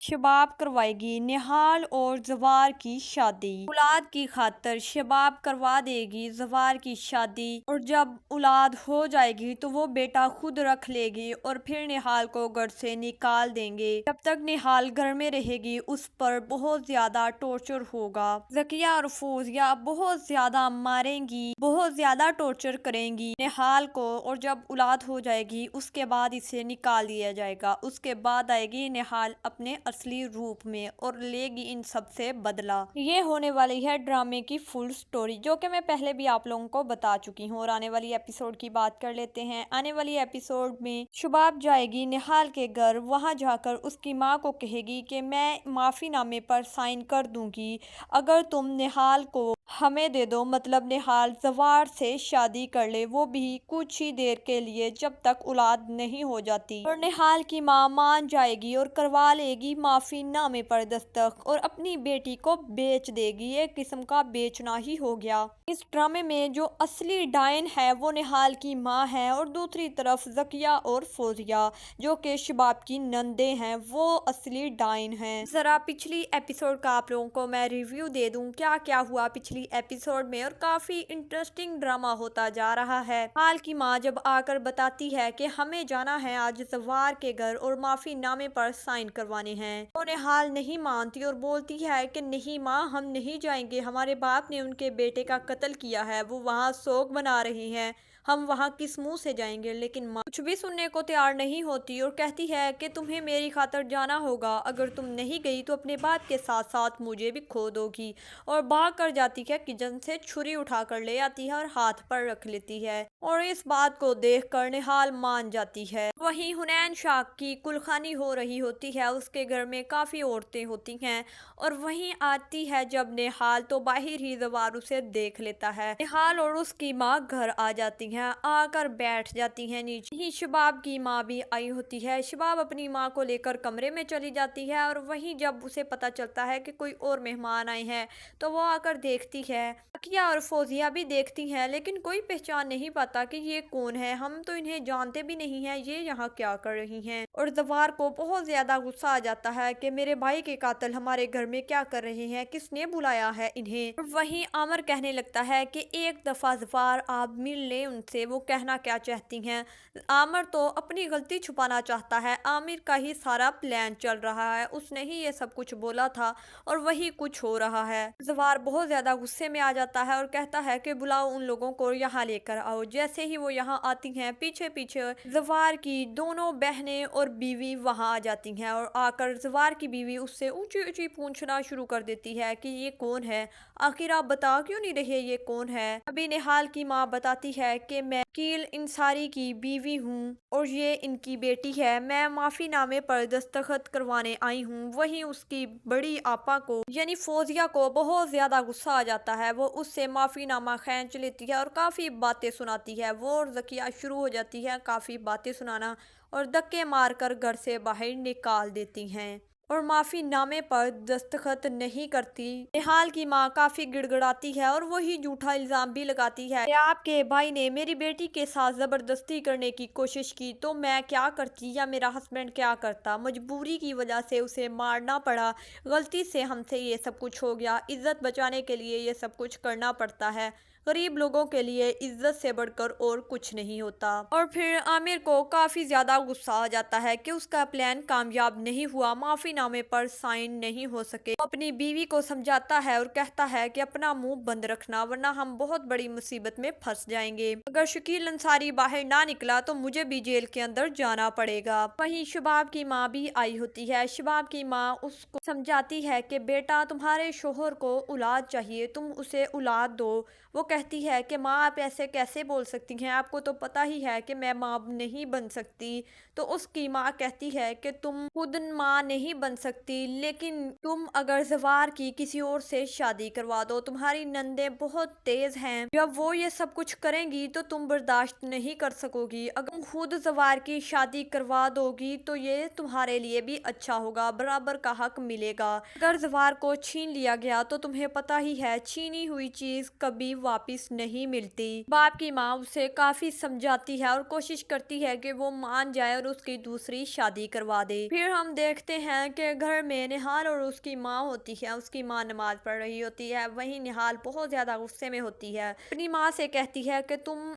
शबाब करवाएगी निहाल और जवार की शादी। औलाद की खातर शबाब करवा देगी जवार की शादी, और जब औलाद हो जाएगी तो वो बेटा खुद रख लेगी और फिर निहाल को घर से निकाल देंगे। जब तक निहाल घर में रहेगी उस पर बहुत ज्यादा टॉर्चर होगा। जकिया और फौजिया बहुत ज्यादा मारेंगी, बहुत ज्यादा टॉर्चर करेंगी निहाल को, और जब औलाद हो जाएगी उसके बाद इसे निकाल दिया जाएगा। उसके बाद आएगी निहाल अपने असली रूप में और लेगी इन सब से बदला। ये होने वाली है ड्रामे की फुल स्टोरी, जो कि मैं पहले भी आप लोगों को बता चुकी हूँ। और आने वाली एपिसोड की बात कर लेते हैं। आने वाली एपिसोड में शुबाब जाएगी निहाल के घर। वहां जाकर उसकी माँ को कहेगी कि मैं माफीनामे पर साइन कर दूंगी अगर तुम निहाल को हमें दे दो, मतलब निहाल जवार से शादी कर ले, वो भी कुछ ही देर के लिए, जब तक औलाद नहीं हो जाती। और निहाल की माँ मान जाएगी और करवा लेगी माफी नामे पर दस्तखत और अपनी बेटी को बेच देगी। एक किस्म का बेचना ही हो गया। इस ड्रामे में जो असली डायन है वो निहाल की माँ है, और दूसरी तरफ जकिया और फौजिया जो कि शबाब की नंदे हैं वो असली डायन हैं। जरा पिछली एपिसोड का आप लोगों को मैं रिव्यू दे दूं क्या क्या हुआ पिछली एपिसोड में, और काफी इंटरेस्टिंग ड्रामा होता जा रहा है। हाल की माँ जब आकर बताती है कि हमें जाना है आज जवार के घर और माफी नामे पर साइन करवाने हैं, तो निहाल नहीं मानती और बोलती है कि नहीं माँ, हम नहीं जाएंगे, हमारे बाप ने उनके बेटे का कत्ल किया है, वो वहाँ सोग मना रहे हैं, हम वहाँ किस मुंह से जाएंगे। लेकिन माँ कुछ भी सुनने को तैयार नहीं होती और कहती है कि तुम्हें मेरी खातर जाना होगा, अगर तुम नहीं गई तो अपने बाप के साथ साथ मुझे भी खो दोगी। और भाग कर जाती है, किचन से छुरी उठा कर ले आती है और हाथ पर रख लेती है, और इस बात को देख कर निहाल मान जाती है। वहीं हुनैन शाह की कुलखानी हो रही होती है, उसके घर में काफी औरतें होती हैं, और वहीं आती है जब निहाल तो बाहर ही जवार उसे देख लेता है। निहाल और उसकी माँ घर आ जाती हैं, आकर बैठ जाती हैं नीचे ही। शबाब की माँ भी आई होती है। शबाब अपनी माँ को लेकर कमरे में चली जाती है, और वहीं जब उसे पता चलता है कि कोई और मेहमान आए हैं तो वो आकर देखती है। अकिया और फौजिया भी देखती हैं, लेकिन कोई पहचान नहीं पाता कि ये कौन है, हम तो इन्हें जानते भी नहीं हैं, ये यहाँ क्या कर रही हैं। और जवार को बहुत ज्यादा गुस्सा आ जाता है कि मेरे भाई के कातिल हमारे घर में क्या कर रहे हैं, किसने बुलाया है इन्हें। और वहीं आमिर कहने लगता है कि एक दफा जवार आप मिल ले उनसे, वो कहना क्या चाहती हैं। आमिर तो अपनी गलती छुपाना चाहता है, आमिर का ही सारा प्लान चल रहा है, उसने ही ये सब कुछ बोला था और वही कुछ हो रहा है। जवार बहुत ज्यादा गुस्से में आ जाता है और कहता है कि बुलाओ उन लोगों को, यहाँ लेकर आओ। जैसे ही वो यहाँ आती हैं, पीछे पीछे जवार की दोनों बहनें और बीवी वहाँ आ जाती हैं, और आकर जवार की बीवी उससे ऊंची ऊंची पूछना शुरू कर देती है कि ये कौन है, आखिर आप बता क्यों नहीं रहे ये कौन है। अभी निहाल की माँ बताती है कि मैं कील इंसारी की बीवी हूँ और ये इनकी बेटी है, मैं माफीनामे पर दस्तखत करवाने आई हूँ। वहीं उसकी बड़ी आपा को यानी फौजिया को बहुत ज्यादा गुस्सा आ जाता है, वो उससे माफीनामा खींच लेती है और काफी बातें सुनाती है। वो और जकिया शुरू हो जाती है काफी बातें सुनाना और धक्के मारकर घर से बाहर निकाल देती हैं और माफी नामे पर दस्तखत नहीं करती। निहाल की माँ काफी गिड़गिड़ाती है और वही झूठा इल्जाम भी लगाती है कि आपके भाई ने मेरी बेटी के साथ जबरदस्ती करने की कोशिश की तो मैं क्या करती या मेरा हस्बैंड क्या करता, मजबूरी की वजह से उसे मारना पड़ा, गलती से हमसे ये सब कुछ हो गया, इज्जत बचाने के लिए ये सब कुछ करना पड़ता है, गरीब लोगों के लिए इज्जत से बढ़कर और कुछ नहीं होता। और फिर आमिर को काफी ज्यादा गुस्सा आ जाता है कि उसका प्लान कामयाब नहीं हुआ, माफीनामे पर साइन नहीं हो सके। वो अपनी बीवी को समझाता है और कहता है कि अपना मुंह बंद रखना वरना हम बहुत बड़ी मुसीबत में फंस जाएंगे, अगर शकील अंसारी बाहर ना निकला तो मुझे भी जेल के अंदर जाना पड़ेगा। वहीं शबाब की माँ भी आई होती है। शबाब की माँ उसको समझाती है कि बेटा तुम्हारे शोहर को औलाद चाहिए, तुम उसे औलाद दो। वो कहती है कि माँ आप ऐसे कैसे बोल सकती हैं, आपको तो पता ही है कि मैं माँ नहीं बन सकती। तो उसकी माँ कहती है कि तुम खुद माँ नहीं बन सकती, लेकिन तुम अगर जवार की किसी और से शादी करवा दो, तुम्हारी नंदे बहुत तेज हैं, जब वो ये सब कुछ करेंगी तो तुम बर्दाश्त नहीं कर सकोगी, अगर तुम खुद जवार की शादी करवा दोगी तो ये तुम्हारे लिए भी अच्छा होगा, बराबर का हक मिलेगा। अगर जवार को छीन लिया गया तो तुम्हें पता ही है छीनी हुई चीज कभी वापस واپس نہیں ملتی۔ باپ کی ماں اسے کافی سمجھاتی ہے اور کوشش کرتی ہے کہ وہ مان جائے اور اس کی دوسری شادی کروا دے۔ پھر ہم دیکھتے ہیں کہ گھر میں نہال اور اس کی ماں ہوتی ہے۔ اس کی ماں نماز پڑھ رہی ہوتی ہے، وہیں نہال بہت زیادہ غصے میں ہوتی ہے، اپنی ماں سے کہتی ہے کہ تم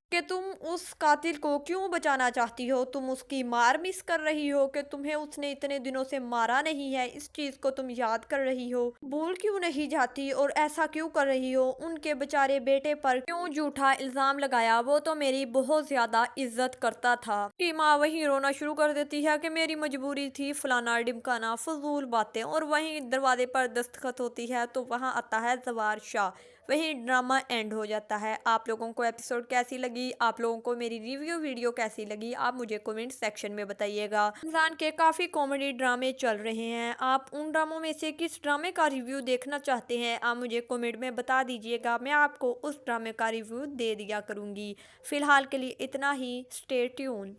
اس قاتل کو کیوں بچانا چاہتی ہو؟ تم اس کی مار مس کر رہی ہو کہ تمہیں اس نے اتنے دنوں سے مارا نہیں ہے، اس چیز کو تم یاد کر رہی ہو، بھول کیوں نہیں جاتی اور ایسا کیوں کر رہی ہو؟ ان کے بیچارے بیٹے پر کیوں جھوٹا الزام لگایا؟ وہ تو میری بہت زیادہ عزت کرتا تھا۔ اس کی ماں وہیں رونا شروع کر دیتی ہے کہ میری مجبوری تھی، فلانا ڈمکانا، فضول باتیں، اور وہیں دروازے پر دستخط ہوتی ہے تو وہاں آتا ہے زوار شاہ۔ وہیں ڈرامہ اینڈ ہو جاتا ہے۔ آپ لوگوں کو ایپیسوڈ کیسی لگی؟ آپ لوگوں کو میری ریویو ویڈیو کیسی لگی؟ آپ مجھے کومنٹ سیکشن میں بتائیے گا۔ رمضان کے کافی کامیڈی ڈرامے چل رہے ہیں، آپ ان ڈراموں میں سے کس ڈرامے کا ریویو دیکھنا چاہتے ہیں؟ آپ مجھے کومنٹ میں بتا دیجیے گا، میں آپ کو اس ڈرامے کا ریویو دے دیا کروں گی۔ فی الحال کے لیے اتنا ہی، اسٹے ٹیون۔